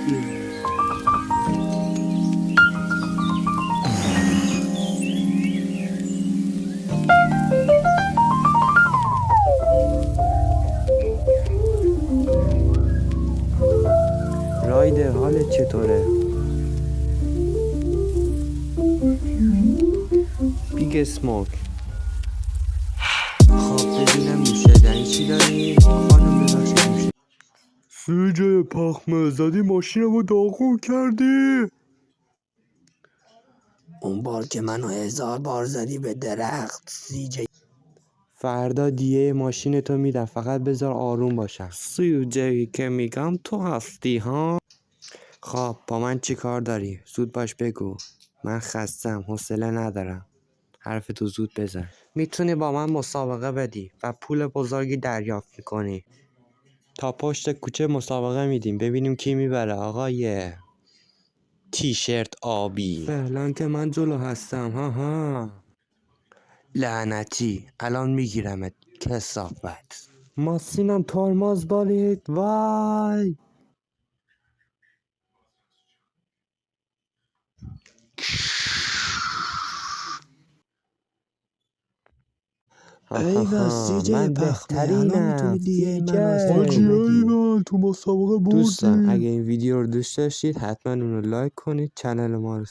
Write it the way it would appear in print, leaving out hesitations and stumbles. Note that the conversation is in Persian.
رایدر حالت چطوره؟ بیگ اسموک. خب ببینم نوشیدنی چی داری؟ خانم ببخشید نوشیدنی. سوجه پخمه زدی ماشینمو داغون کردی. اون بار که منو 1000 بار زدی به درخت سیجه. فردا دیه ماشینتو میدم، فقط بذار آروم باشم. سوجه که میگم تو هستی ها. خب با من چی کار داری؟ زود باش بگو. من خستم، حوصله ندارم. حرفتو زود بزن. میتونی با من مسابقه بدی و پول بزرگی دریافت میکنی. تا پشت کوچه مسابقه میدیم ببینیم کی میبره آقای تیشرت آبی. فعلا که من جلو هستم. ها لعنتی الان میگیرمت کثافت. ماشینم ترمز بالید. وای من بهترینم. تو مسابقه بردی. دوستان اگه این ویدیو رو دوست داشتید حتما اونو لایک کنید، چنل ما رو